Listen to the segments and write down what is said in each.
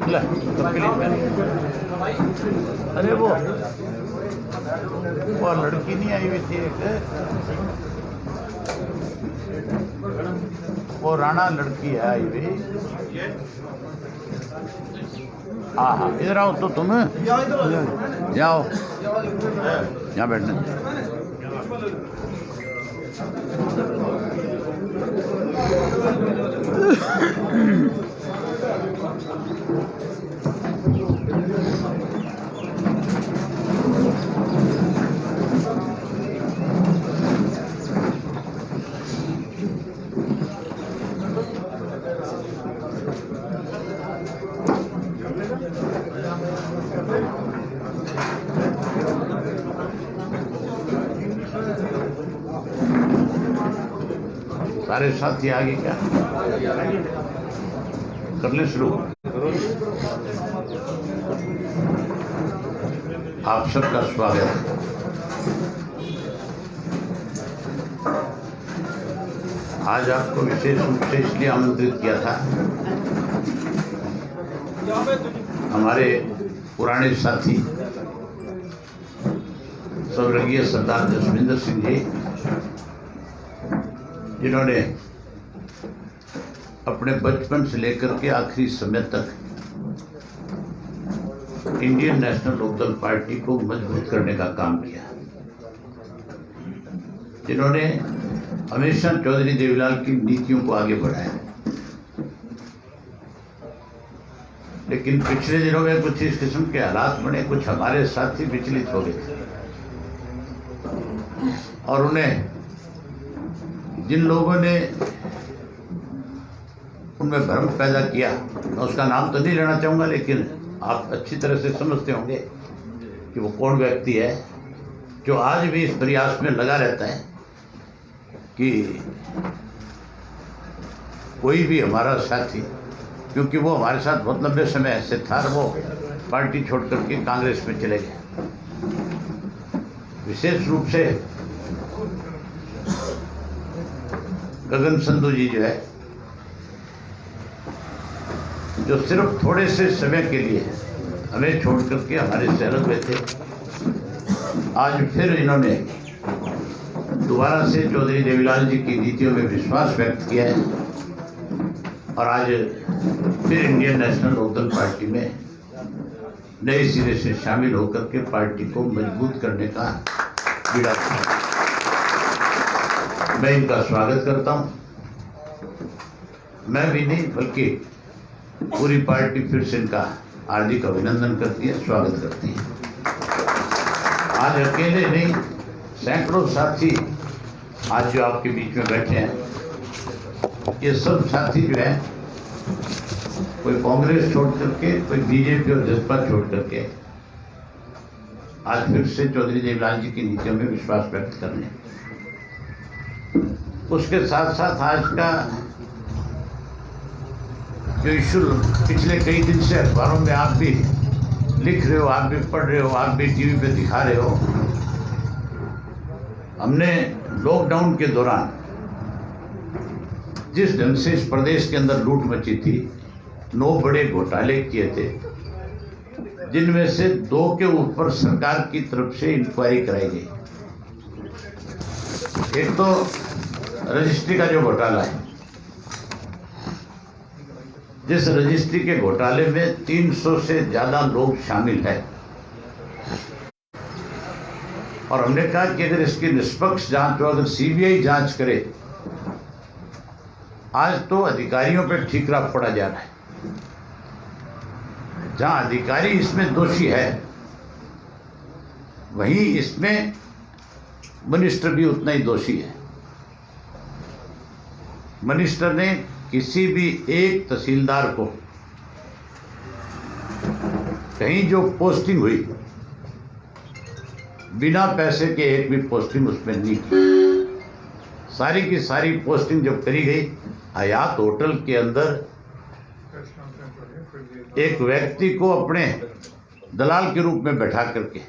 ले, तकलीफ में नहीं। अरे वो लड़की नहीं आई हुई थी एक, वो राणा लड़की है आई हुई। हाँ हाँ, इधर आओ तो तुम जाओ, यहाँ बैठना। सारे साथी आगे क्या कर ले शुरू। आप सबका स्वागत है। आज आपको विशेष रूप से इसलिए आमंत्रित किया था, हमारे पुराने साथी स्वर्गीय सरदार जसविंदर सिंह जी, जिन्होंने अपने बचपन से लेकर के आखिरी समय तक इंडियन नेशनल लोकदल पार्टी को मजबूत करने का काम किया, जिन्होंने हमेशा चौधरी देवीलाल की नीतियों को आगे बढ़ाया। लेकिन पिछले दिनों में कुछ इस किस्म के हालात बने, कुछ हमारे साथी विचलित हो गए और उन्हें जिन लोगों ने उनमें भ्रम पैदा किया, मैं उसका नाम तो नहीं लेना चाहूँगा, लेकिन आप अच्छी तरह से समझते होंगे कि वो कौन व्यक्ति है जो आज भी इस प्रयास में लगा रहता है कि कोई भी हमारा साथी, क्योंकि वो हमारे साथ बहुत लंबे समय से था, वो पार्टी छोड़ करके कांग्रेस में चले गए। विशेष रूप से गगन संधू जी जो है, जो सिर्फ थोड़े से समय के लिए हमें छोड़ करके हमारे से अलग हुए थे, आज फिर इन्होंने दोबारा से चौधरी देवीलाल जी की नीतियों में विश्वास व्यक्त किया है और आज फिर इंडियन नेशनल लोकदल पार्टी में नए सिरे से शामिल होकर के पार्टी को मजबूत करने का बीड़ा उठाया। मैं इनका स्वागत करता हूं। मैं भी नहीं बल्कि पूरी पार्टी फिर से इनका हार्दिक अभिनंदन करती है, स्वागत करती है। आज अकेले नहीं, सैकड़ों साथी आज जो आपके बीच में बैठे हैं, ये सब साथी जो है, कोई कांग्रेस छोड़ करके, कोई बीजेपी और जसपा छोड़ करके आज फिर से चौधरी देवीलाल जी की नीतियों में विश्वास व्यक्त करने। उसके साथ साथ आज का जो इशू पिछले कई दिन से अखबारों में आप भी लिख रहे हो, आप भी पढ़ रहे हो, आप भी टीवी पे दिखा रहे हो, हमने लॉकडाउन के दौरान जिस ढंग से इस प्रदेश के अंदर लूट मची थी, 9 बड़े घोटाले किए थे, जिनमें से 2 के ऊपर सरकार की तरफ से इंक्वायरी कराई गई। एक तो रजिस्ट्री का जो घोटाला है, जिस रजिस्ट्री के घोटाले में 300 से ज्यादा लोग शामिल हैं, और हमने कहा कि अगर इसकी निष्पक्ष जांच हो, अगर सीबीआई जांच करे, आज तो अधिकारियों पर ठीकरा फोड़ा जा रहा है। जहां अधिकारी इसमें दोषी है, वहीं इसमें मिनिस्टर भी उतना ही दोषी है। मिनिस्टर ने किसी भी एक तहसीलदार को कहीं जो पोस्टिंग हुई, बिना पैसे के एक भी पोस्टिंग उसमें नहीं की। सारी की सारी पोस्टिंग जब करी गई, हयात होटल के अंदर एक व्यक्ति को अपने दलाल के रूप में बैठा करके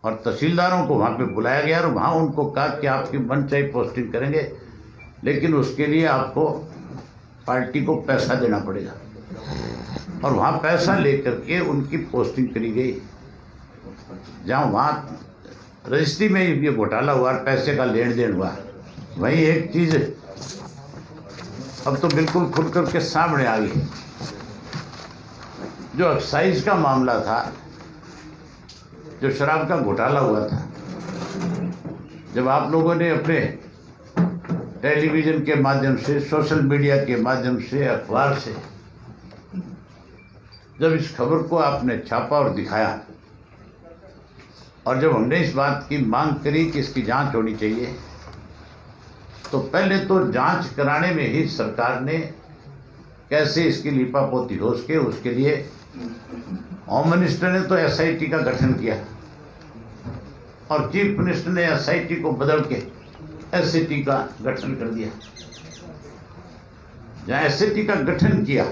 और तहसीलदारों को वहां पे बुलाया गया और वहां उनको कहा कि आपकी मनचाही पोस्टिंग करेंगे, लेकिन उसके लिए आपको पार्टी को पैसा देना पड़ेगा। और वहाँ पैसा लेकर के उनकी पोस्टिंग करी गई। जहाँ वहाँ रजिस्ट्री में ये घोटाला हुआ, पैसे का लेन देन हुआ, वहीं एक चीज़ अब तो बिल्कुल खुल करके सामने आ गई। जो एक्साइज का मामला था, जो शराब का घोटाला हुआ था, जब आप लोगों ने अपने टेलीविज़न के माध्यम से, सोशल मीडिया के माध्यम से, अखबार से जब इस खबर को आपने छापा और दिखाया, और जब हमने इस बात की मांग करी कि इसकी जांच होनी चाहिए, तो पहले तो जांच कराने में ही सरकार ने कैसे इसकी लीपापोती हो सके, उसके लिए होम मिनिस्टर ने तो एसआईटी का गठन किया और चीफ मिनिस्टर ने एसआईटी को बदल के एसआईटी का गठन कर दिया। जहाँ एसआईटी का गठन किया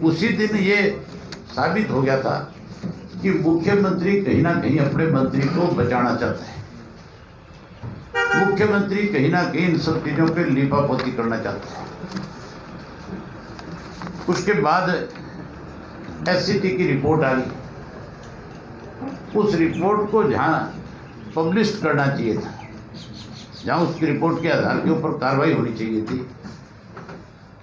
उसी दिन ये साबित हो गया था कि मुख्यमंत्री कहीं ना कहीं अपने मंत्री को बचाना चाहता है। मुख्यमंत्री कहीं ना कहीं इन सब चीजों पे लीपापोती करना चाहता है। उसके बाद एसआईटी की रिपोर्ट आ गई। उस रिपोर्ट को जहां पब्लिश करना चाहिए था, जहां उसकी रिपोर्ट के आधार के ऊपर कार्रवाई होनी चाहिए थी,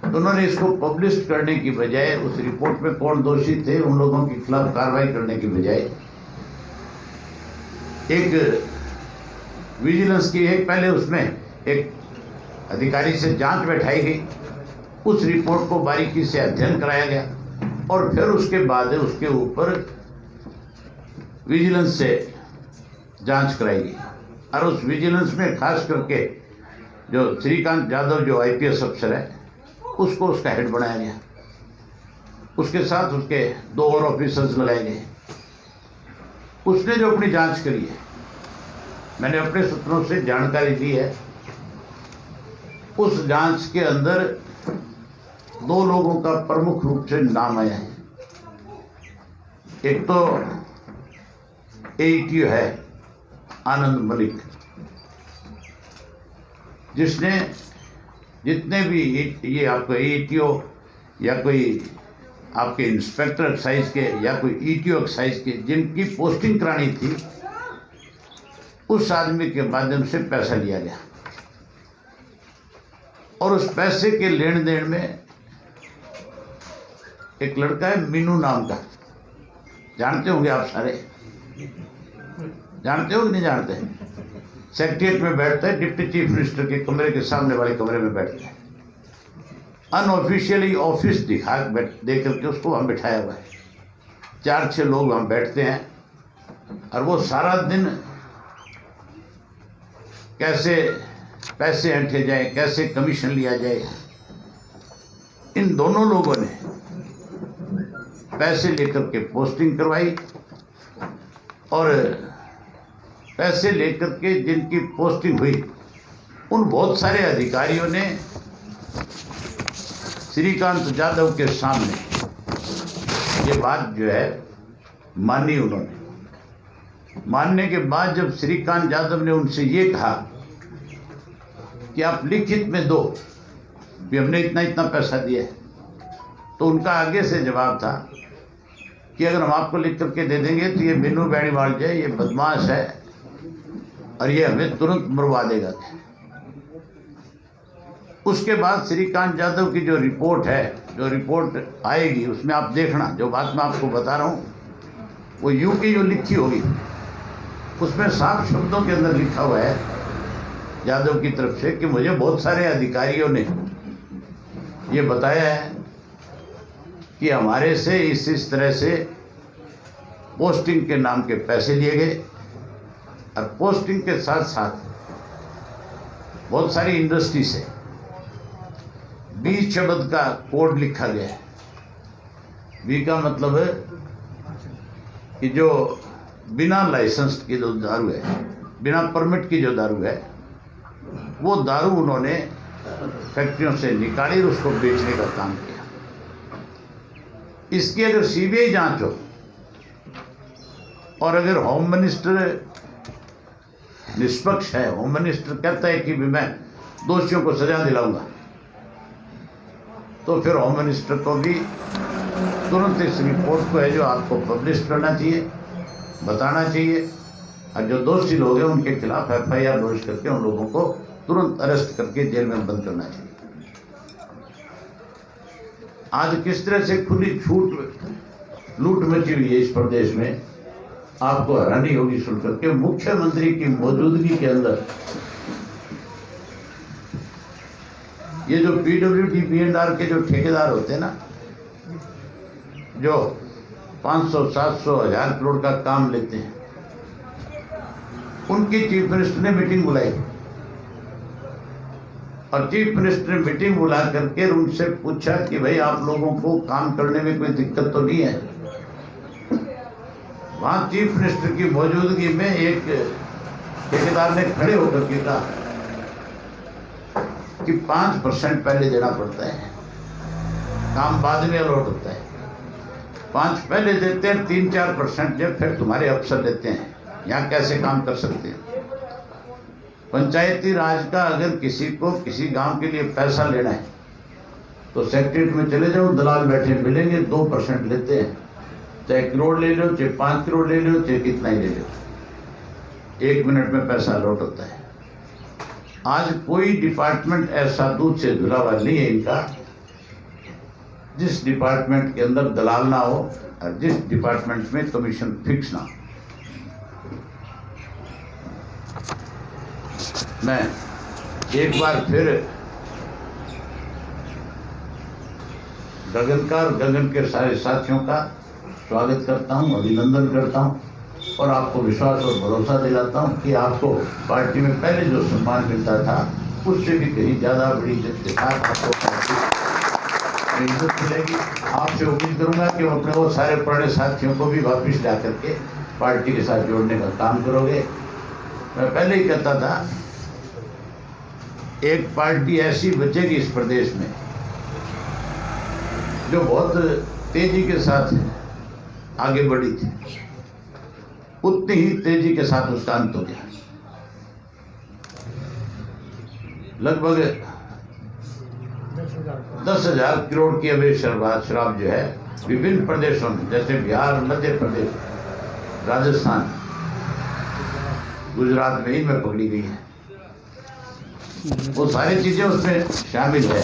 तो उन्होंने इसको पब्लिश करने की बजाय, उस रिपोर्ट में कौन दोषी थे उन लोगों के खिलाफ कार्रवाई करने की बजाय, एक विजिलेंस की पहले उसमें एक अधिकारी से जांच बैठाई गई, उस रिपोर्ट को बारीकी से अध्ययन कराया गया और फिर उसके बाद उसके ऊपर विजिलेंस से जांच कराई गई। और उस विजिलेंस में खास करके जो श्रीकांत यादव जो आईपीएस अफसर है, उसको उसका हेड बनाया गया। उसके साथ उसके 2 और ऑफिसर्स लगाए गए। उसने जो अपनी जांच करी है, मैंने अपने सूत्रों से जानकारी दी है, उस जांच के अंदर 2 लोगों का प्रमुख रूप से नाम आया है। एक तो एईटीओ है आनंद मलिक, जिसने जितने भी ये आपको एईटीओ या कोई आपके इंस्पेक्टर एक्साइज के या कोई ईटीओ एक्साइज के जिनकी पोस्टिंग करानी थी, उस आदमी के माध्यम से पैसा लिया गया। और उस पैसे के लेन देन में एक लड़का है मीनू नाम का, जानते होंगे आप सारे, जानते हो कि नहीं जानते? सेक्रेटरीट में बैठता है, डिप्टी चीफ मिनिस्टर के कमरे के सामने वाले कमरे में बैठता है। अनऑफिशियली ऑफिस दे करके उसको वहां बिठाया हुआ है। 4-6 लोग वहां बैठते हैं और वो सारा दिन कैसे पैसे ऐंठे जाए, कैसे कमीशन लिया जाए, इन दोनों लोगों ने पैसे लेकर के पोस्टिंग करवाई और पैसे लेकर के जिनकी पोस्टिंग हुई, उन बहुत सारे अधिकारियों ने श्रीकांत यादव के सामने ये बात जो है मानी। उन्होंने मानने के बाद जब श्रीकांत यादव ने उनसे ये कहा कि आप लिखित में दो कि हमने इतना इतना पैसा दिया है, तो उनका आगे से जवाब था कि अगर हम आपको लिख करके दे देंगे तो ये मीनू बेनीवाल जो है ये बदमाश है और ये हमें तुरंत मरवा देगा। उसके बाद श्रीकांत यादव की जो रिपोर्ट है, जो रिपोर्ट आएगी, उसमें आप देखना, जो बात मैं आपको बता रहा हूँ वो यूं की जो लिखी होगी, उसमें साफ शब्दों के अंदर लिखा हुआ है यादव की तरफ से कि मुझे बहुत सारे अधिकारियों ने ये बताया है कि हमारे से इस तरह से पोस्टिंग के नाम के पैसे लिए गए और पोस्टिंग के साथ साथ बहुत सारी इंडस्ट्री से 20 शब्द का कोड लिखा गया है। बी का मतलब है कि जो बिना लाइसेंस की जो दारू है, बिना परमिट की जो दारू है, वो दारू उन्होंने फैक्ट्रियों से निकाली और उसको बेचने का काम किया। इसकी अगर सीबीआई जांच हो और अगर होम मिनिस्टर निष्पक्ष है, होम मिनिस्टर कहता है कि मैं दोषियों को सजा दिलाऊंगा, तो फिर होम मिनिस्टर को भी तुरंत इस रिपोर्ट को है जो आपको पब्लिश करना चाहिए, बताना चाहिए, और जो दोषी लोग हैं उनके खिलाफ FIR लॉन्च करके उन लोगों को तुरंत अरेस्ट करके जेल में बंद करना चाहिए। आज किस तरह से खुली छूट लूट मची हुई है इस प्रदेश में, आपको हैरानी होगी सुनकर के मुख्यमंत्री की मौजूदगी के अंदर ये जो PWD B&R के जो ठेकेदार होते हैं ना, जो 500, 700, 1000 करोड़ का काम लेते हैं, उनकी चीफ मिनिस्टर ने मीटिंग बुलाई और चीफ मिनिस्टर ने मीटिंग बुला करके उनसे पूछा कि भाई आप लोगों को काम करने में कोई दिक्कत तो नहीं है। वहां चीफ मिनिस्टर की मौजूदगी में एक ठेकेदार ने खड़े होकर के कहा कि 5% पहले देना पड़ता है, काम बाद में अलॉट होता है। 5 पहले देते हैं, 3-4% जब फिर तुम्हारे अफसर देते हैं। यहाँ कैसे काम कर सकते हैं? पंचायती राज का अगर किसी को किसी गांव के लिए पैसा लेना है तो सेक्रेटरीट में चले जाओ, दलाल बैठे मिलेंगे, 2% लेते हैं। चाहे करोड़ ले लो, चाहे 5 करोड़ ले लो, चाहे कितना ही ले लो, 1 मिनट में पैसा लौट होता है। आज कोई डिपार्टमेंट ऐसा दूध से धुला हुआ नहीं है इनका जिस डिपार्टमेंट के अंदर दलाल ना हो और जिस डिपार्टमेंट में कमीशन फिक्स ना हो। मैं एक बार फिर गगन के सारे साथियों का स्वागत करता हूं, अभिनंदन करता हूं और आपको विश्वास और भरोसा दिलाता हूं कि आपको पार्टी में पहले जो सम्मान मिलता था उससे भी कहीं ज्यादा बड़ी इज्जत के साथ आपको पार्टी में इज्जत मिलेगी। आपसे उम्मीद करूंगा कि अपने वो सारे पुराने साथियों को भी वापिस ला करके पार्टी के साथ जोड़ने का काम करोगे। मैं पहले ही कहता था एक पार्टी ऐसी बचेगी इस प्रदेश में जो बहुत तेजी के साथ आगे बढ़ी थी, उतनी ही तेजी के साथ उसका अंत हो गया। लगभग 10,000 करोड़ की अवैध शराब जो है विभिन्न प्रदेशों में, जैसे बिहार, मध्य प्रदेश, राजस्थान, गुजरात में इनमें पकड़ी गई है। वो सारी चीजें उसमें शामिल है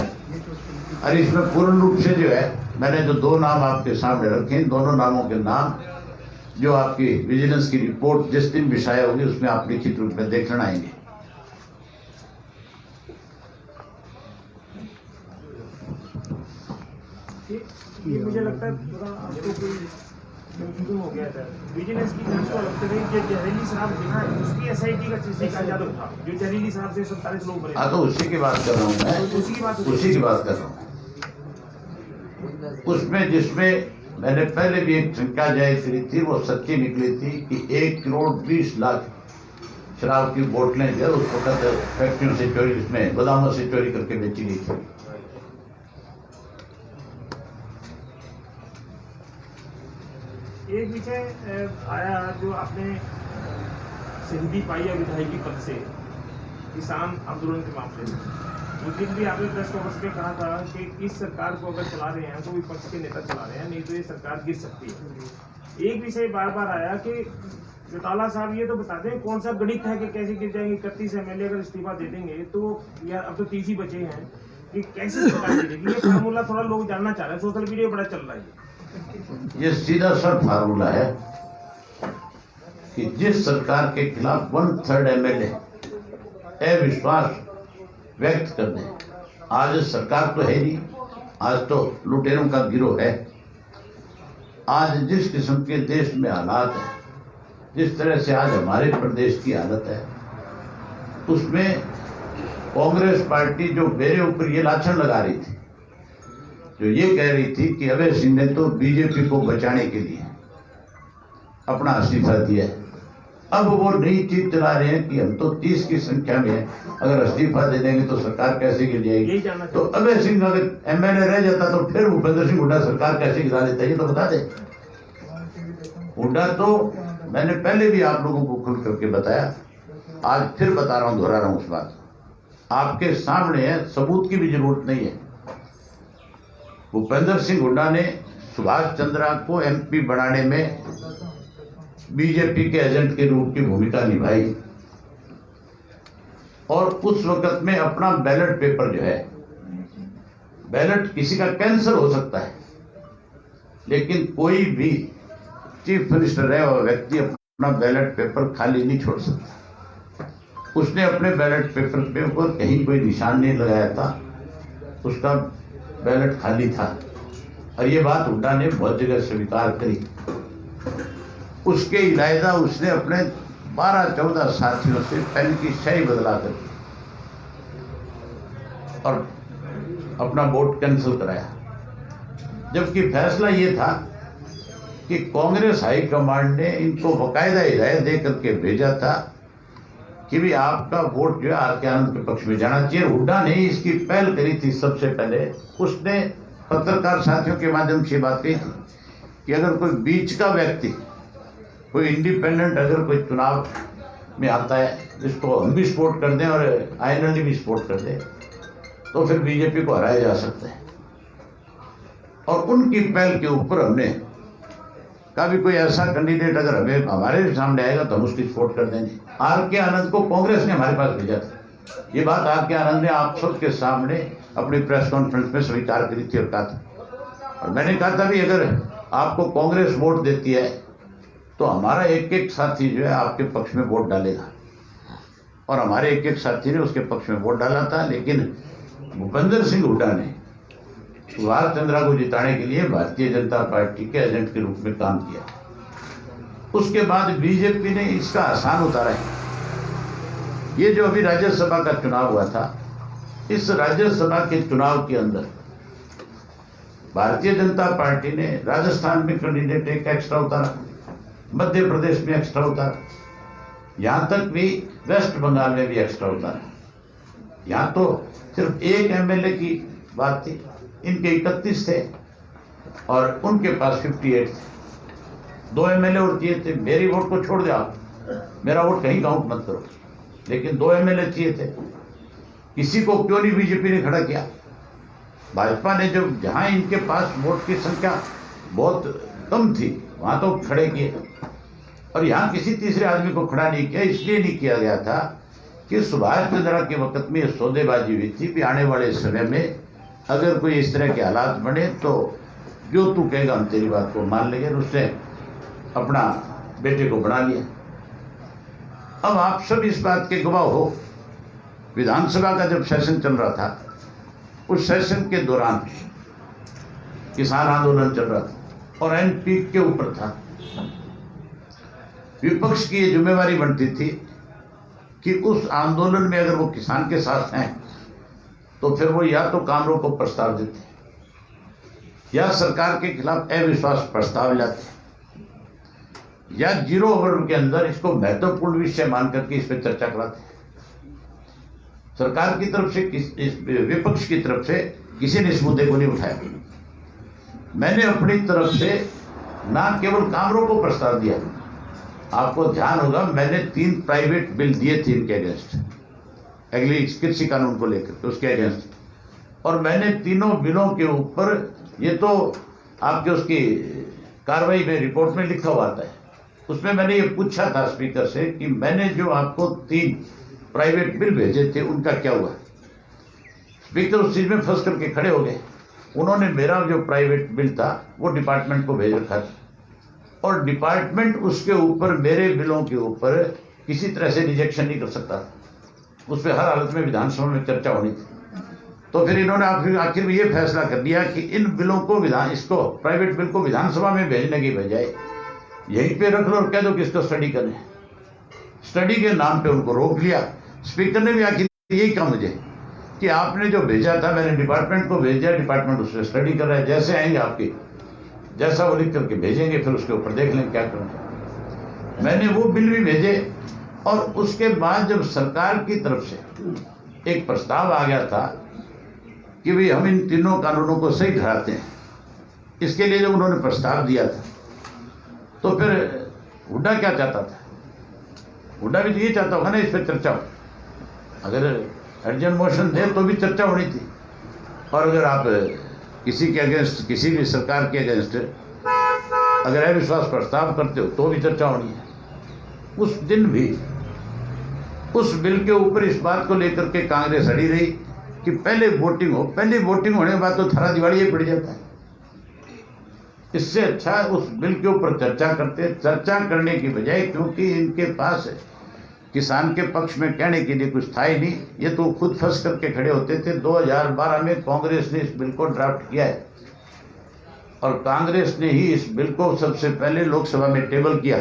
और इसमें पूर्ण रूप से जो है मैंने जो 2 नाम आपके सामने रखे, इन दोनों नामों के नाम जो आपकी विजिलेंस की रिपोर्ट जिस दिन विषय होगी उसमें आप लिखित रूप में देखना आएंगे। ये मुझे लगता है थोड़ा आपको कोई कंफ्यूजन हो गया था। विजिलेंस की जांच को लगता है कि जहरीली शराब बिना उसकी SIT का चीज का ज्यादा था, जो जहरीली शराब से 47 लोग मरे। हाँ, तो उसी की बात कर रहा हूँ मैं, उसी की बात कर रहा हूँ। उसमें जिसमें मैंने पहले भी एक शंका जाहिर करी थी, वो सच्ची निकली थी कि 1 करोड़ 20 लाख शराब की बोतलें जो उस वक्त फैक्ट्रियों से चोरी, इसमें गोदामों से चोरी करके बेची गई थी। एक विषय आया जो आपने सिंधी पाई है विधायकी पद से किसान आंदोलन के मामले में, उस दिन भी आपने प्रेस कॉन्फ्रेंस में कहा था कि इस सरकार को अगर चला रहे हैं तो विपक्ष के नेता चला रहे हैं, नहीं तो ये सरकार गिर सकती है। एक विषय बार बार आया कि चौटाला साहब ये तो बताते हैं कौन सा गणित है कि कैसे गिर जाएंगे। 31 MLA अगर इस्तीफा दे देंगे तो यार अब तो 30 ही बचे हैं कि कैसे सरकार गिरेगी। ये फार्मूला थोड़ा लोग जानना चाह रहे हैं, सोशल मीडिया बड़ा चल रहा है। ये सीधा सा फार्मूला है कि जिस सरकार के खिलाफ 1/3 MLA अविश्वास व्यक्त कर दें, आज सरकार तो है नहीं, आज तो लुटेरों का गिरोह है। आज जिस किस्म के देश में हालात है, जिस तरह से आज हमारे प्रदेश की हालत है, उसमें कांग्रेस पार्टी जो मेरे ऊपर ये लाछन लगा रही थी, जो ये कह रही थी कि अभय सिंह ने तो बीजेपी को बचाने के लिए अपना इस्तीफा दिया है, अब वो नई चीज चला रहे हैं कि हम तो 30 की संख्या में है, अगर इस्तीफा दे देंगे तो सरकार कैसे गिर जाएगी। तो अभय सिंह अगर MLA रह जाता तो फिर भूपेंद्र सिंह हुड्डा सरकार कैसे गिरा देता, ये तो बता दे। हुड्डा तो मैंने पहले भी आप लोगों को खुल करके बताया, आज फिर बता रहा हूं, दोहरा रहा हूं उस बात। आपके सामने है, सबूत की भी जरूरत नहीं है। भूपेंद्र सिंह हुड्डा ने सुभाष चंद्रा को एमपी बनाने में बीजेपी के एजेंट के रूप की भूमिका निभाई और उस वक्त में अपना बैलेट पेपर जो है, बैलेट किसी का कैंसिल हो सकता है लेकिन कोई भी चीफ मिनिस्टर है और व्यक्ति अपना बैलेट पेपर खाली नहीं छोड़ सकता। उसने अपने बैलेट पेपर पे ऊपर कहीं कोई निशान नहीं लगाया था, उसका बैलेट खाली था और ये बात हुड्डा ने बहुत जगह स्वीकार करी। उसके इलायदा उसने अपने 12-14 साथियों से पेन की स्याही बदला कर और अपना वोट कैंसिल कराया, जबकि फैसला ये था कि कांग्रेस हाईकमांड ने इनको बाकायदा हिदायत दे करके भेजा था कि भी आपका वोट जो है आर के आनंद के पक्ष में जाना चाहिए। हुड्डा ने इसकी पहल करी थी। सबसे पहले उसने पत्रकार साथियों के माध्यम से बात कही थी कि अगर कोई बीच का व्यक्ति, कोई इंडिपेंडेंट अगर कोई चुनाव में आता है जिसको हम भी सपोर्ट कर दें और आईएनएलडी भी सपोर्ट कर दें तो फिर बीजेपी को हराया जा सकता है। और उनकी पहल के ऊपर हमने कहा भी कोई ऐसा कैंडिडेट अगर हमें हमारे सामने आएगा तो हम उसकी सपोर्ट कर देंगे। आर के आनंद को कांग्रेस ने हमारे पास भेजा था। ये बात आर के आनंद ने आप सबके सामने अपनी प्रेस कॉन्फ्रेंस में स्वीकार करी थी और कहा था, और मैंने कहा था भी अगर आपको कांग्रेस वोट देती है तो हमारा एक एक साथी जो है आपके पक्ष में वोट डालेगा। और हमारे एक एक साथी ने उसके पक्ष में वोट डाला था, लेकिन भूपेंद्र सिंह हुड्डा ने सुभाष चंद्रा को जिताने के लिए भारतीय जनता पार्टी के एजेंट के रूप में काम किया। उसके बाद बीजेपी ने इसका आसान उतारा है। ये जो अभी राज्यसभा का चुनाव हुआ था, इस राज्यसभा के चुनाव के अंदर भारतीय जनता पार्टी ने राजस्थान में कैंडिडेट एक एक्स्ट्रा उतारा, मध्य प्रदेश में एक्स्ट्रा उतारा, यहां तक भी वेस्ट बंगाल में भी एक्स्ट्रा उतारा। यहां तो सिर्फ एक एमएलए की बात थी, इनके 31 थे और उनके पास 58 थे। 2 एमएलए और चाहिए थे। मेरी वोट को छोड़ दे आप, मेरा वोट कहीं काउंट मत करो, लेकिन 2 एमएलए चाहिए थे। किसी को क्यों नहीं बीजेपी ने खड़ा किया? भाजपा ने जब जहां इनके पास वोट की संख्या बहुत कम थी वहां तो खड़े किए, और यहां किसी तीसरे आदमी को खड़ा नहीं किया। इसलिए नहीं किया गया था कि सुभाष चंद्रा के वक्त में सौदेबाजी हुई थी कि आने वाले समय में अगर कोई इस तरह के हालात बने तो जो तू कहेगा हम तेरी बात को मान लेंगे। उसने अपना बेटे को बना लिया। अब आप सब इस बात के गवाह हो, विधानसभा का जब सेशन चल रहा था, उस सेशन के दौरान किसान आंदोलन चल रहा था और एनपी के ऊपर था। विपक्ष की ये जिम्मेवारी बनती थी कि उस आंदोलन में अगर वो किसान के साथ हैं तो फिर वो या तो काम रोको प्रस्ताव देते या सरकार के खिलाफ अविश्वास प्रस्ताव लाते या 0 ओवर के अंदर इसको महत्वपूर्ण विषय मान करके इस पर चर्चा कराते। सरकार की तरफ से, विपक्ष की तरफ से किसी ने इस मुद्दे को नहीं उठाया। मैंने अपनी तरफ से ना केवल काम रोको प्रस्ताव दिया, आपको ध्यान होगा मैंने 3 प्राइवेट बिल दिए थे इनके अगेंस्ट, अगली कृषि कानून को लेकर उसके अगेंस्ट, और मैंने तीनों बिलों के ऊपर, ये तो आपके उसकी कार्रवाई में रिपोर्ट में लिखा हुआ था, उसमें मैंने ये पूछा था स्पीकर से कि मैंने जो आपको 3 प्राइवेट बिल भेजे थे उनका क्या हुआ। स्पीकर उस चीज में फंस करके खड़े हो गए। उन्होंने मेरा जो प्राइवेट बिल था वो डिपार्टमेंट को भेज रखा था और डिपार्टमेंट उसके ऊपर, मेरे बिलों के ऊपर किसी तरह से रिजेक्शन नहीं कर सकता, उस पर हर हालत में विधानसभा में चर्चा होनी थी। तो फिर इन्होंने आखिर में ये फैसला कर दिया कि इन बिलों को इसको प्राइवेट बिल को विधानसभा में भेजने की बजाय यहीं पे रख लो और कह दो कि इसको स्टडी करने। स्टडी के नाम पे उनको रोक लिया। स्पीकर ने भी आखिर यही कहा मुझे कि आपने जो भेजा था मैंने डिपार्टमेंट को भेज दिया, डिपार्टमेंट उससे स्टडी कर रहा है, जैसे आएंगे आपकी जैसा वो लिख करके भेजेंगे फिर उसके ऊपर देख लें क्या करना। मैंने वो बिल भी भेजे और उसके बाद जब सरकार की तरफ से एक प्रस्ताव आ गया था कि भाई हम इन तीनों कानूनों को सही ठहराते हैं, इसके लिए जब उन्होंने प्रस्ताव दिया था तो फिर हुड्डा क्या चाहता था? हुड्डा भी तो ये चाहता होगा ना इस पर चर्चा हो। अगर अर्जेंट मोशन दे तो भी चर्चा होनी थी, और अगर आप किसी के अगेंस्ट, किसी भी सरकार के अगेंस्ट अगर अविश्वास प्रस्ताव करते हो तो भी चर्चा होनी है। उस दिन भी उस बिल के ऊपर इस बात को लेकर के कांग्रेस अड़ी रही कि पहले वोटिंग हो, पहले वोटिंग होने के बाद तो थारा दिवाली ही पड़ जाता है। इससे अच्छा उस बिल के ऊपर चर्चा करते, चर्चा करने की बजाय, क्योंकि इनके पास किसान के पक्ष में कहने के लिए कुछ था ही नहीं, ये तो खुद फंस करके खड़े होते थे। 2012 में कांग्रेस ने इस बिल को ड्राफ्ट किया है और कांग्रेस ने ही इस बिल को सबसे पहले लोकसभा में टेबल किया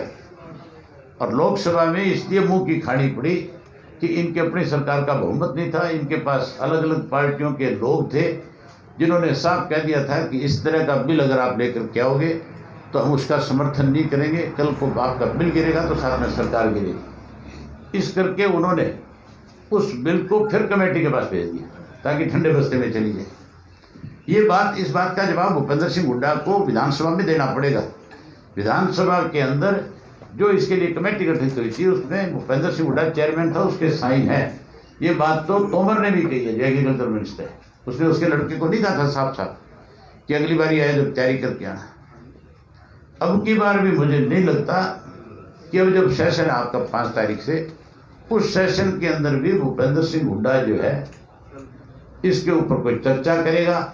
और लोकसभा में इसलिए मुंह की खानी पड़ी कि इनके अपनी सरकार का बहुमत नहीं था। इनके पास अलग अलग पार्टियों के लोग थे जिन्होंने साफ कह दिया था कि इस तरह का बिल अगर आप लेकर के आओगे तो हम उसका समर्थन नहीं करेंगे, कल को आपका बिल गिरेगा तो साथ में सरकार गिरेगी। इस करके उन्होंने उस बिल को फिर कमेटी के पास भेज दिया ताकि ठंडे बस्ते में चली जाए। इस बात का जवाब भूपेंद्र सिंह हुड्डा को विधानसभा में देना पड़ेगा। विधानसभा के अंदर जो इसके लिए कमेटी गठित हुई थी उसमें भूपेंद्र सिंह हुड्डा चेयरमैन था, उसके साइन है। ये बात तो तोमर ने भी कही है, जो एग्रीकल्चर मिनिस्टर। उसने उसके लड़के को नहीं कहा था साफ साफ कि अगली बार आए जब तैयारी करके आना। अब की बार भी मुझे नहीं लगता कि अब जब सेशन है आपका 5 तारीख से, उस सेशन के अंदर भी भूपेंद्र सिंह हुड्डा जो है इसके ऊपर कोई चर्चा करेगा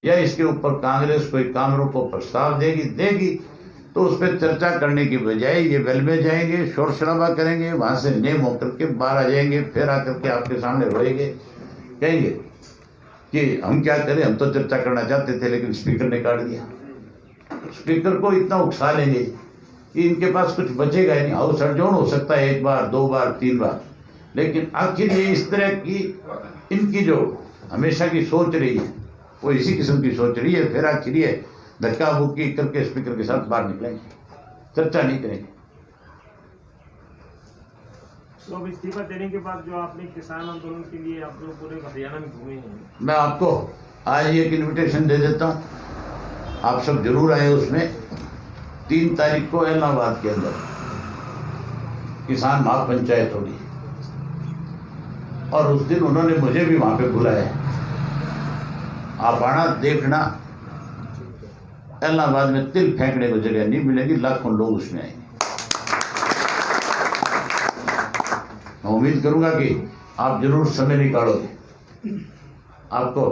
या इसके ऊपर कांग्रेस कोई काम रोको प्रस्ताव देगी तो उस पर चर्चा करने की बजाय ये वेल में जाएंगे, शोर शराबा करेंगे, वहां से नेम होकर के बाहर आ जाएंगे, फिर आकर के आपके सामने रोएंगे, कहेंगे कि हम क्या करें, हम तो चर्चा करना चाहते थे लेकिन स्पीकर ने काट दिया। स्पीकर को इतना उकसा लेंगे कि इनके पास कुछ बचेगा ही नहीं। हाउस एडजॉर्न हो सकता है 1 बार 2 बार 3 बार, लेकिन आखिर ये इस तरह की इनकी जो हमेशा की सोच रही है वो इसी किस्म की सोच रही है। फिर आखिर ये धक्का मुक्की करके स्पीकर के साथ बाहर निकलेंगे, चर्चा नहीं करेंगे। तो अब इस्तीफा देने के बाद जो आपने किसान आंदोलन के लिए आप लोग पूरे हरियाणा में घूमे हैं, मैं आपको आज एक इनविटेशन दे देता हूँ, आप सब जरूर आए। उसमें 3 तारीख को इलाहाबाद के अंदर किसान महापंचायत होगी और उस दिन उन्होंने मुझे भी वहां पे बुलाया है। आप आना, देखना। इलाहाबाद में तिल फेंकने को जगह नहीं मिलेगी, लाखों लोग उसमें आएंगे। मैं उम्मीद करूंगा कि आप जरूर समय निकालोगे। आपको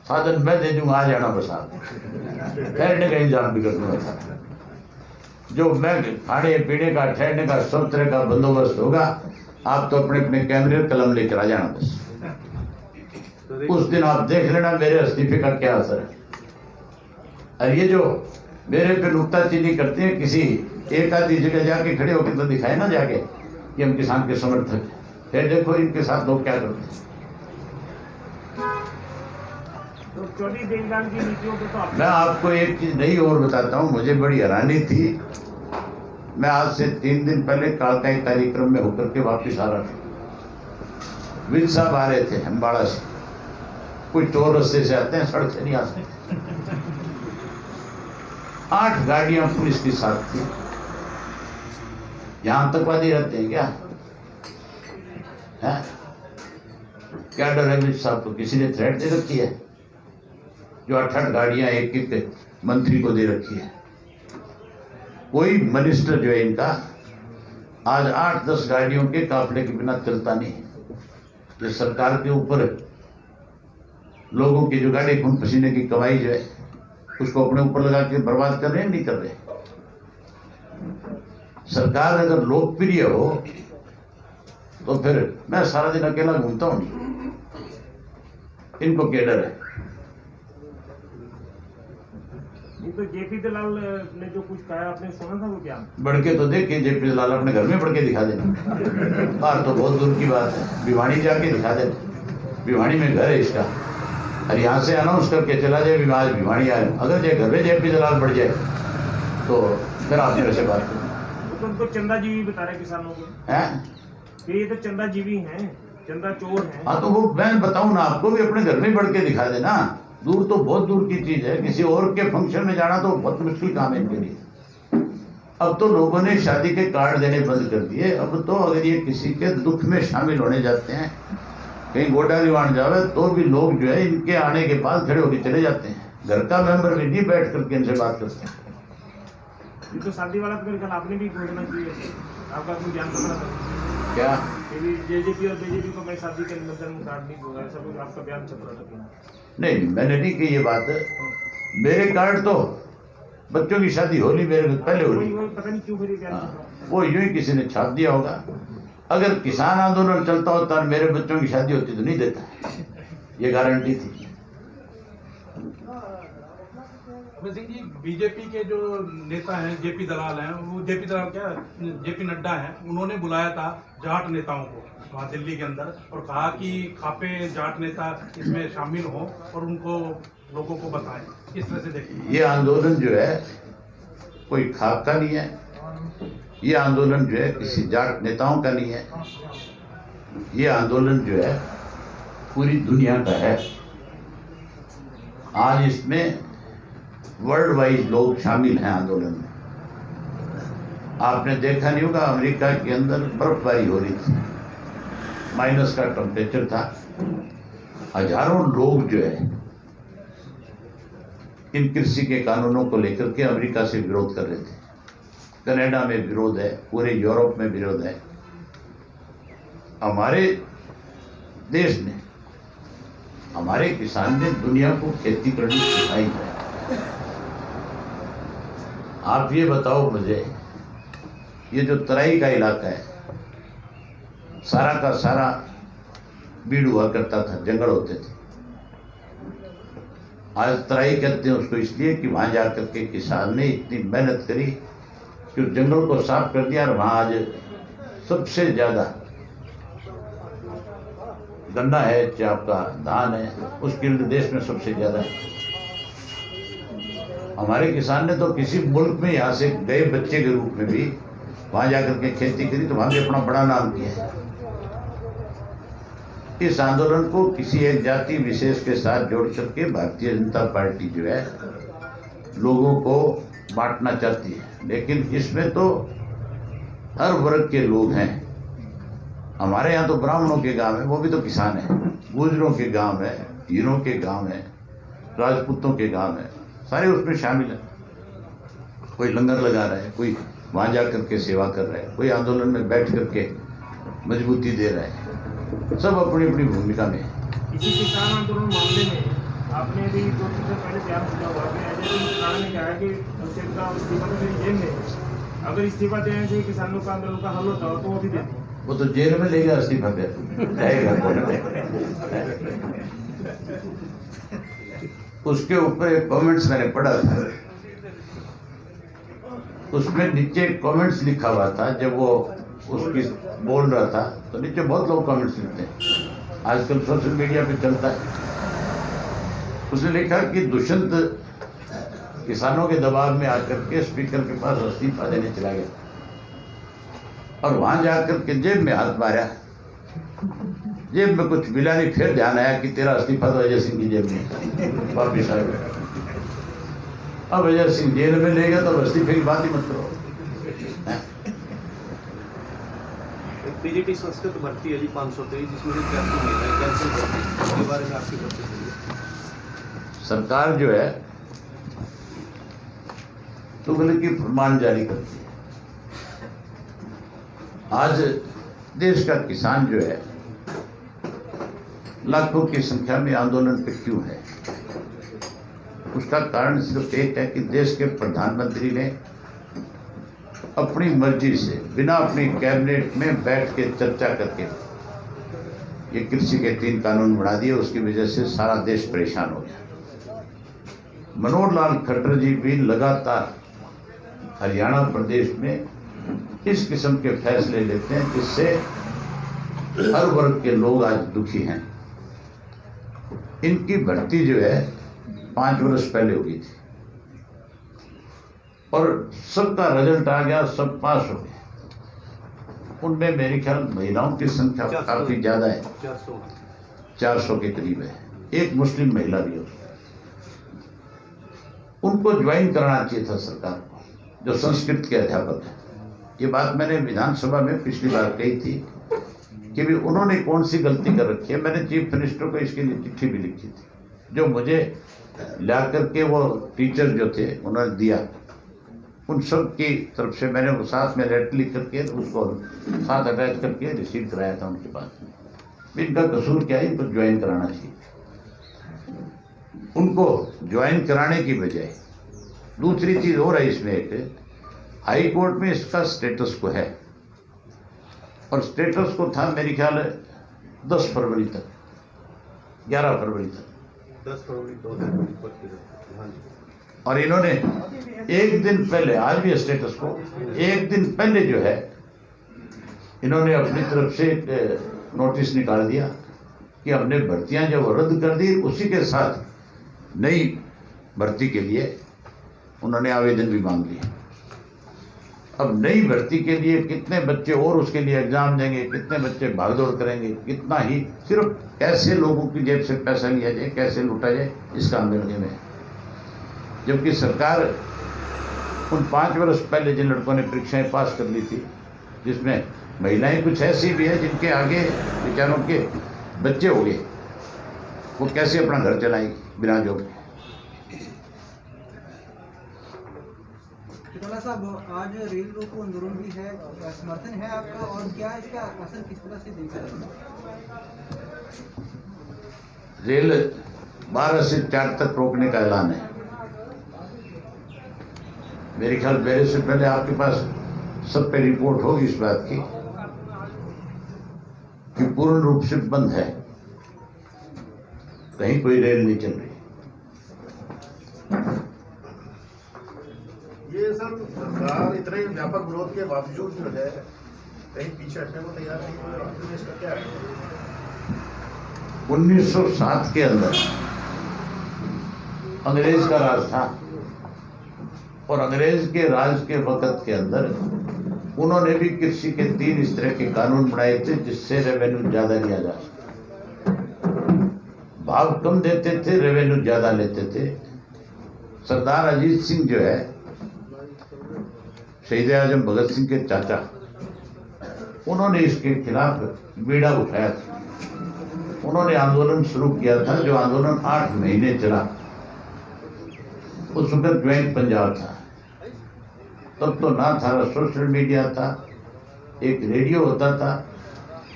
साधन मैं दे दूंगा, आ जाना बस। आप ठहरने का इंतजाम भी कर दूंगा। जो मैं खाने पीने का, ठहरने का, सब तरह का बंदोबस्त होगा। आप तो अपने अपने कैमरे कलम लेकर आ जाना बस। उस दिन आप देख लेना मेरे इस्तीफे का क्या असर है। और ये जो मेरे पे नुक्ताचीनी करते हैं, किसी एक आधी जगह जाके खड़े होकर तो दिखाए ना जाके कि हम किसान के समर्थक हैं। फिर देखो इनके साथ लोग क्या करते हैं। तो चौधरी देवलाल की नीतियों को तो मैं आपको एक चीज नहीं और बताता हूँ, मुझे बड़ी हैरानी थी। मैं आज से 3 दिन पहले कालकाई कार्यक्रम में होकर के वापिस आ रहा था। विल साहब आ रहे थे अम्बाड़ा से, कोई चोर रस्ते से आते हैं, सड़क से नहीं आ सकते। 8 गाड़ियां पुलिस के साथ थी। यहां आतंकवादी रहते हैं क्या? है क्या डर है विल साहब को? किसी ने थ्रेट दे रखी है जो 8 गाड़ियां एक मंत्री को दे रखी है? कोई मिनिस्टर जो है इनका आज 8-10 गाड़ियों के काफले के बिना चलता नहीं। ये सरकार के ऊपर लोगों की जो गाड़ी खून पसीने की कमाई जो है उसको अपने ऊपर लगा के बर्बाद कर रहे हैं, नहीं कर रहे। सरकार अगर लोकप्रिय हो तो फिर मैं सारा दिन अकेला घूमता हूं, इनको क्या डर है? तो जेपी दलाल ने जो कुछ कहा आपने सुना था वो क्या? बढ़के तो देखिए, जेपी दलाल अपने घर में बढ़ के दिखा देना। बाहर तो बहुत दूर की बात है, भिवानी जाके दिखा देना। भिवानी में घर है इसका, और यहाँ से अनाउंस करके चला जाए आज भिवानी आए। अगर जो घर में जेपी दलाल बढ़ जाए तो फिर आप मेरे से बात करें। तो उनको चंदाजीवी बता रहे किसानों को हैं? ये तो चंदाजीवी हैं, चंदा चोर हैं। हाँ तो वो मैं बताऊं ना आपको, भी अपने घर में बढ़ के दिखा देना। दूर तो बहुत दूर की चीज है, किसी और के फंक्शन में जाना तो बहुत मुश्किल काम है इनके लिए। अब तो लोगों ने शादी के कार्ड देने बंद कर दिए। अब तो अगर ये किसी के दुख में शामिल होने जाते हैं कहीं गोडा रिवान जावे तो भी लोग जो है इनके आने के बाद खड़े होकर चले जाते हैं। घर का मेंबर भी नहीं बैठ करके इनसे बात करते हैं। ये तो शादी वाला तो मेरे ख्याल आपने भी घोषणा की है, आपका कोई ज्ञान पकड़ा था क्या कि जेजेपी और बीजेपी को मैं शादी के निमंत्रण में कार्ड नहीं दूंगा, ऐसा कुछ आपका बयान चल रहा था? नहीं, मैंने नहीं की ये बात। मेरे कार्ड तो बच्चों की शादी होली मेरे में पहले होली, पता नहीं क्यों मेरी बयान वो यूं ही किसी ने छाप दिया होगा। अगर किसान आंदोलन चलता होता और मेरे बच्चों की शादी होती तो नहीं देता, ये गारंटी थी। अभय सिंह जी, बीजेपी के जो नेता हैं जेपी दलाल हैं, वो जेपी दलाल क्या जेपी नड्डा हैं, उन्होंने बुलाया था जाट नेताओं को वहाँ दिल्ली के अंदर और कहा कि खापे जाट नेता इसमें शामिल हों और उनको लोगों को बताएं। किस तरह से देखें? ये आंदोलन जो है कोई खाप का नहीं है, ये आंदोलन जो है किसी जाट नेताओं का नहीं है, ये आंदोलन जो है पूरी दुनिया का है। आज इसमें वर्ल्ड वाइड लोग शामिल हैं आंदोलन में। आपने देखा नहीं होगा, अमेरिका के अंदर बर्फबारी हो रही थी, माइनस का टेम्परेचर था, हजारों लोग जो है इन कृषि के कानूनों को लेकर के अमेरिका से विरोध कर रहे थे। कनाडा में विरोध है, पूरे यूरोप में विरोध है। हमारे देश ने, हमारे किसान ने दुनिया को खेती करनी सिखाई है। आप ये बताओ मुझे, ये जो तराई का इलाका है सारा का सारा बीड़ हुआ करता था, जंगल होते थे। आज तराई कहते हैं उसको इसलिए कि वहां जाकर के किसान ने इतनी मेहनत करी कि उस जंगल को साफ कर दिया और वहां आज सबसे ज्यादा गन्ना है, चाहे आपका धान है, उसके लिए देश में सबसे ज्यादा है। हमारे किसान ने तो किसी मुल्क में यहाँ से गए बच्चे के रूप में भी वहां जाकर के खेती करी तो वहां भी अपना बड़ा नाम किया है। इस आंदोलन को किसी एक जाति विशेष के साथ जोड़ करके भारतीय जनता पार्टी जो है लोगों को बांटना चाहती है, लेकिन इसमें तो हर वर्ग के लोग हैं। हमारे यहाँ तो ब्राह्मणों के गांव है, वो भी तो किसान है, गुजरों के गांव है, हीरों के गांव है, राजपूतों के गांव है, सारे उसमें शामिल है। कोई लंगर लगा रहा है, कोई वहां जाकर के सेवा कर रहा है, कोई आंदोलन में बैठ करके मजबूती दे रहा है, सब अपनी अपनी भूमिका में है। इसी किसान आंदोलन मामले में आपने भी 2 दिन पहले बयान दिया हुआ कि अजय सिंह किसान ने कहा कि हुसैन का इस्तीफा तो मेरी जेल में है, अगर इस्तीफा देने से किसानों का आंदोलन का हल होता हो तो वो भी दे। वो तो जेल में लेगा इस्तीफा फिर जाएगा उसके ऊपर एक कमेंट्स मैंने पढ़ा था, उसमें नीचे कमेंट्स लिखा हुआ था। जब वो उसकी बोल रहा था तो नीचे बहुत लोग कमेंट्स लिखते हैं, आजकल सोशल मीडिया पे चलता है। उसने लिखा कि दुष्यंत किसानों के दबाव में आकर के स्पीकर के पास इस्तीफा देने चला गया और वहां जाकर के जेब में हाथ मारा, जेब में कुछ मिला नहीं, फिर ध्यान आया कि तेरा इस्तीफा तो अजय सिंह की जेब में वापिस आ गया। अब अजय सिंह जेल में ले गया तो इस्तीफे की बात ही मत करो। पीजीटी संस्कृत भर्ती है जी 523, जिसमें से कैंसिल करती है, इसके बारे में आपकी प्रतिक्रिया? सरकार जो है तुगलकी फरमान जारी करती है। आज देश का किसान जो है लाखों की संख्या में आंदोलन पे क्यों है? उसका कारण सिर्फ एक है कि देश के प्रधानमंत्री ने अपनी मर्जी से बिना अपनी कैबिनेट में बैठ के चर्चा करके ये कृषि के 3 कानून बना दिए। उसकी वजह से सारा देश परेशान हो गया। मनोहर लाल खट्टर जी भी लगातार हरियाणा प्रदेश में इस किस्म के फैसले लेते हैं जिससे हर वर्ग के लोग आज दुखी हैं। इनकी भर्ती जो है 5 वर्ष पहले हुई थी और सबका रिजल्ट आ गया, सब पास हो गए। उनमें मेरे ख्याल महिलाओं की संख्या काफी ज्यादा है, 400 के करीब है। एक मुस्लिम महिला भी हो, उनको ज्वाइन कराना चाहिए था सरकार को, जो संस्कृत के अध्यापक है। ये बात मैंने विधानसभा में पिछली बार कही थी कि भी उन्होंने कौन सी गलती कर रखी है। मैंने चीफ मिनिस्टर को इसके लिए चिट्ठी भी लिखी थी, जो मुझे ला करके वो टीचर जो थे उन्होंने दिया, उन सब की तरफ से मैंने वो साथ में लेटर लिख करके उसको साथ अटैच करके रिसीव कराया था उनके पास। इनका कसूर क्या है, इनको ज्वाइन कराना चाहिए। उनको ज्वाइन कराने की बजाय दूसरी चीज और है इसमें, एक हाई कोर्ट में इसका स्टेटस को है, और स्टेटस को था मेरे ख्याल 10 फरवरी तक, 11 फरवरी तक, 10 फरवरी 2021। हाँ जी। और इन्होंने एक दिन पहले, आज भी स्टेटस को एक दिन पहले जो है इन्होंने अपनी तरफ से एक नोटिस निकाल दिया कि हमने भर्तियां जब रद्द कर दी, उसी के साथ नई भर्ती के लिए उन्होंने आवेदन भी मांग लिया। अब नई भर्ती के लिए कितने बच्चे और उसके लिए एग्जाम देंगे, कितने बच्चे भागदौड़ करेंगे, कितना ही सिर्फ कैसे लोगों की जेब से पैसा लिया जाए, कैसे लूटा जाए, इस काम में लगे हुए हैं। जबकि सरकार उन 5 वर्ष पहले जिन लड़कों ने परीक्षाएं पास कर ली थी, जिसमें महिलाएं कुछ ऐसी भी है जिनके आगे बेचारों के बच्चे हो गए, वो कैसे अपना घर चलाएंगे बिना जॉब के। चितौला साहब, आज रेल रोको आंदोलन भी है, समर्थन है आपका, और क्या इसका असर किस तरह से देख रहे हैं? रेल 12 से 4 तक रोकने का ऐलान है। मेरे ख्याल मेरे से पहले आपके पास सब पे रिपोर्ट होगी इस बात की कि पूर्ण रूप से बंद है, कहीं कोई रेल नहीं चल रही। ये सर सरकार इतने व्यापक विरोध के बावजूद जो है कहीं पीछे हटने को तैयार नहीं हो रही, इसका क्या है? 1907 के अंदर अंग्रेज का राज था, और अंग्रेज के राज के वक्त के अंदर उन्होंने भी कृषि के 3 इस तरह के कानून बनाए थे जिससे रेवेन्यू ज्यादा लिया जा सके। भाव कम देते थे, रेवेन्यू ज्यादा लेते थे। सरदार अजीत सिंह जो है, शहीद आजम भगत सिंह के चाचा, उन्होंने इसके खिलाफ बीड़ा उठाया था। उन्होंने आंदोलन शुरू किया था, जो आंदोलन 8 महीने चला। उस वक्त ज्वाइंट पंजाब था, तब तो ना था सोशल मीडिया था, एक रेडियो होता था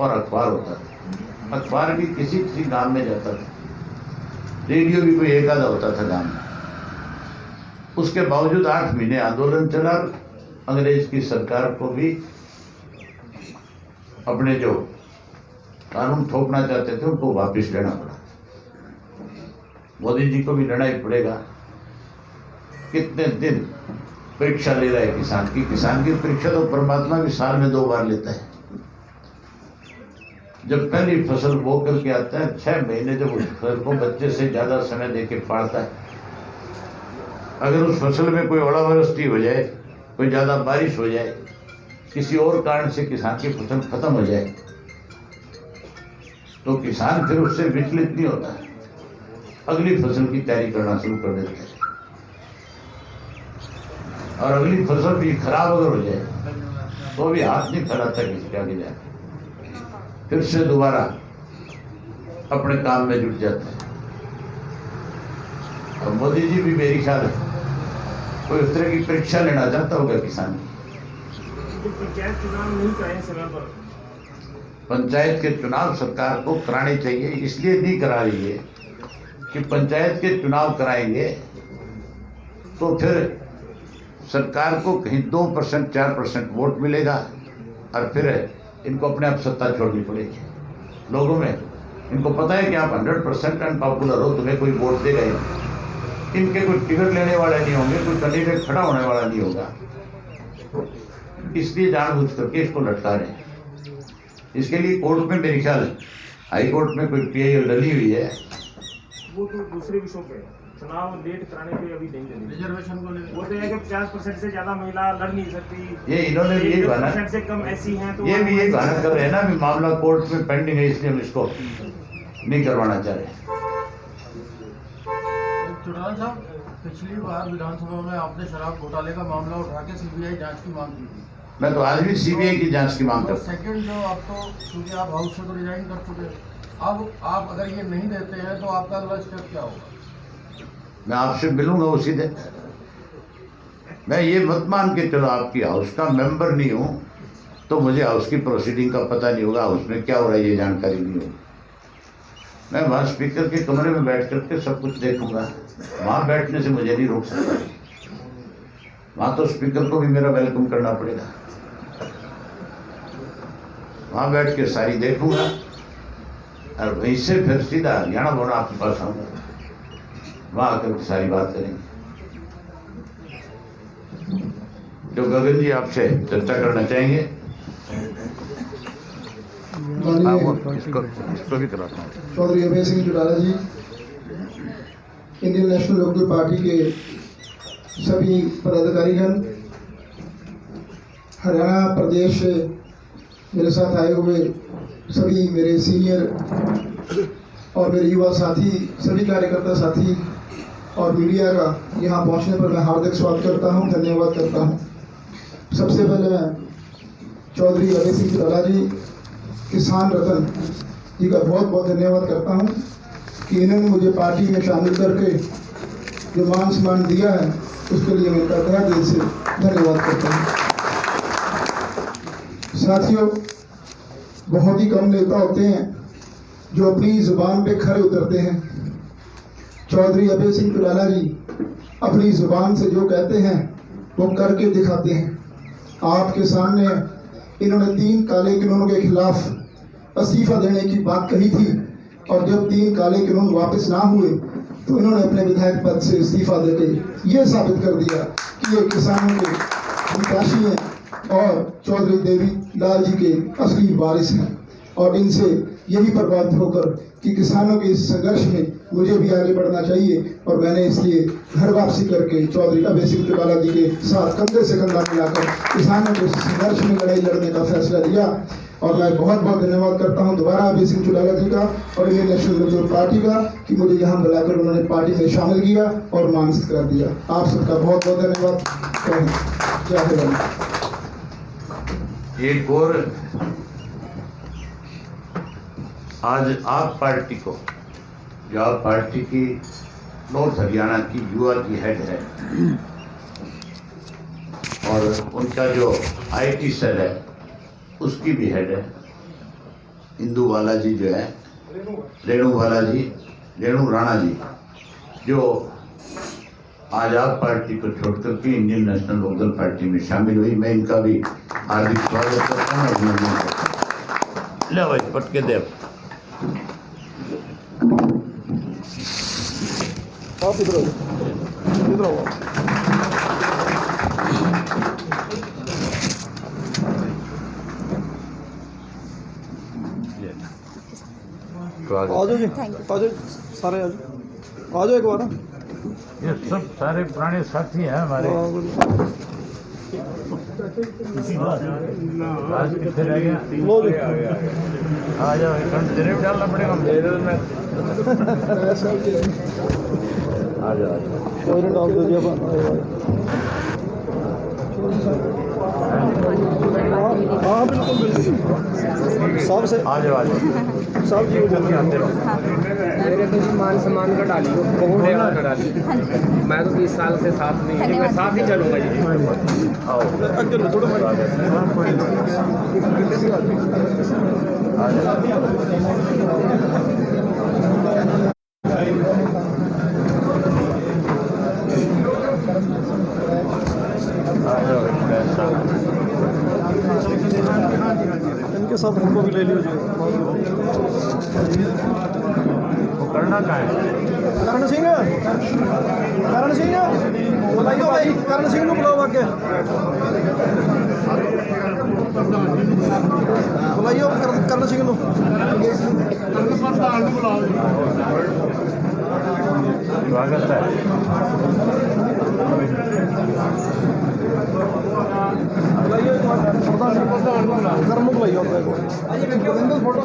और अखबार होता था। अखबार भी किसी किसी गांव में जाता था, रेडियो भी कोई एक आधा होता था गांव में। उसके बावजूद 8 महीने आंदोलन चला। अंग्रेज की सरकार को भी अपने जो कानून थोपना चाहते थे उनको वापस लेना पड़ा। मोदी जी को भी लेना ही पड़ेगा। कितने दिन परीक्षा ले रहा है किसान की? किसान की परीक्षा तो परमात्मा भी साल में 2 बार लेता है। जब पहली फसल बो करके आता है, 6 महीने जब उस फसल को बच्चे से ज्यादा समय देके पालता है। अगर उस फसल में कोई ओलावृष्टि हो जाए, कोई ज्यादा बारिश हो जाए, किसी और कारण से किसान की फसल खत्म हो जाए, तो किसान फिर उससे विचलित नहीं होता, अगली फसल की तैयारी करना शुरू कर देता है। और अगली फसल भी खराब अगर हो जाए तो भी हाथ नहीं फैलाता किसी के आगे जाए, फिर से दोबारा अपने काम में जुट जाता है। और मोदी जी भी मेरी ख्याल है कोई उस तरह की परीक्षा लेना चाहता होगा किसान की। पंचायत चुनाव नहीं कराए समय पर? पंचायत के चुनाव सरकार को कराने चाहिए, इसलिए नहीं करा रही है कि पंचायत के चुनाव कराएंगे तो फिर सरकार को कहीं 2% 4% वोट मिलेगा, और फिर इनको अपने आप सत्ता छोड़नी पड़ेगी। लोगों में इनको पता है कि आप 100% अनपॉपुलर हो, तुम्हें कोई वोट देगा ही नहीं। इनके कोई टिकट लेने वाला नहीं होंगे, कोई कैंडिडेट खड़ा होने वाला नहीं होगा, इसलिए जानबूझ करके इसको लटका रहे हैं। इसके लिए कोर्ट में मेरे ख्याल हाई कोर्ट में कोई पीआई डली हुई है। वो तो दूसरे विषयों पे, चुनाव लेट कराने पे अभी नहीं चलेगी। रिजर्वेशन को लेकर वो तो है कि 50% से ज्यादा महिला लड़ नहीं सकती। ये इन्होंने भी यही बहाना, 50% से कम ऐसी हैं तो ये भी यही बहाना कर रहे हैं ना, भी मामला कोर्ट में पेंडिंग है, इसलिए हम इसको नहीं करवाना चाह रहे। चौटाला साहब, पिछली बार विधानसभा में आपने शराब घोटाले का मामला उठा के सीबीआई जांच की मांग की थी। मैं तो आज भी सीबीआई की जांच की मांग तो करता हूँ। सेकंड जो आप तो क्योंकि आप हाउस से तो रिजाइन कर चुके, अब आप अगर ये नहीं देते हैं तो आपका अगला स्टेप क्या होगा? मैं आपसे मिलूंगा उसी दिन। मैं ये मत मान के चलो आपकी हाउस का मेंबर नहीं हूं तो मुझे हाउस की प्रोसीडिंग का पता नहीं होगा, हाउस में क्या हो रहा है ये जानकारी नहीं होगी। मैं वहाँ स्पीकर के कमरे में बैठ करके सब कुछ देखूंगा। वहाँ बैठने से मुझे नहीं रोक सकता। वहाँ तो स्पीकर को भी मेरा वेलकम करना पड़ेगा। वहाँ बैठ के सारी देखूंगा और वहीं से फिर सीधा हरियाणा भवन आपके पास आऊंगा। वहाँ आकर सारी बात करेंगे। जो गगन जी आपसे चर्चा करना चाहेंगे इसको भी कराता हूँ। चौधरी अभय सिंह चौटाला जी, इंडियन नेशनल लोकदल पार्टी के सभी पदाधिकारीगण, हरियाणा प्रदेश से मेरे साथ आए हुए सभी मेरे सीनियर और मेरे युवा साथी, सभी कार्यकर्ता साथी और मीडिया का यहाँ पहुँचने पर मैं हार्दिक स्वागत करता हूँ, धन्यवाद करता हूँ। सबसे पहले मैं चौधरी अभय सिंह चौटाला जी, किसान रतन जी का बहुत बहुत धन्यवाद करता हूँ कि इन्होंने मुझे पार्टी में शामिल करके जो मान सम्मान दिया है उसके लिए मैं इनका तहे दिल से धन्यवाद करता हूँ। साथियों, बहुत ही कम नेता होते हैं जो अपनी जुबान पे खरे उतरते हैं। चौधरी अभय सिंह चौटाला जी अपनी जुबान से जो कहते हैं वो करके दिखाते हैं। आपके सामने इन्होंने 3 काले कानूनों के खिलाफ इस्तीफा देने की बात कही थी और जब 3 काले कानून वापस ना हुए तो इन्होंने अपने विधायक पद से इस्तीफा देके ये साबित कर दिया कि ये किसानों के हितैषी हैं और चौधरी देवी लाल जी के असली वारिस हैं और इनसे यही प्रभावित होकर कि किसानों के इस संघर्ष में मुझे भी आगे बढ़ना चाहिए और मैंने इसलिए घर वापसी करके चौधरी अभय सिंह चौटाला जी के साथ कंधे से कंधा मिलाकर किसानों के इस संघर्ष में लड़ाई लड़ने का फैसला लिया। और मैं बहुत बहुत धन्यवाद करता हूं दोबारा अभय सिंह चौटाला जी का और इंडियन नेशनल लोकदल पार्टी का कि मुझे यहाँ बुलाकर उन्होंने पार्टी में शामिल किया और मानसिक कर दिया। आप सबका बहुत बहुत धन्यवाद। जय हिंद। एक और आज आप पार्टी को, जो आप पार्टी की नॉर्थ हरियाणा की युवा की हेड है और उनका जो आईटी सेल है उसकी भी हेड है, इंदू वाला जी जो है, रेणु राणा जी, जो आज आप पार्टी को छोड़कर के इंडियन नेशनल लोकदल पार्टी में शामिल हुई। मैं इनका भी हार्दिक स्वागत करता हूँ, अभिनंदन करता हूँ। ले भाई पटके देव। आप इधर आओ। आ जाओ जी, आ जाओ सारे, आ जाओ एक बार। ये सब सारे पुराने साथी हैं हमारे। आज कितने रह गया? लो जी, आ जाओ, तेरे भी डालना पड़ेगा आ जाओ। कोई नहीं डाल दो जी अब। हाँ बिल्कुल बिल्कुल, सबसे आ जाओ, आ जाओ। सब जी जल्दी आते रहो। मेरे तो मान सम्मान का डाली हो, बहुत का डाली। मैं तो 20 साल से साथ नहीं हूँ, मैं साथ ही चलूंगा जी। आओ अगर लो थोड़ा आ जाओ। इनके साथ फोटो भी ले लीजिए। वो करना क्या है? करण सिंह बुलाइयो भाई, करण सिंह को बुलाओ आगे, बुलाइयो करण सिंह को। स्वागत है। बुलाइयो एक बार, कर्म बुलाइयो फोटो।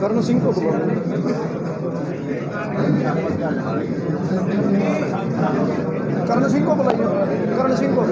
कर्ण सिंह को कर्ण सिंह को बुलाइए, कर्ण सिंह को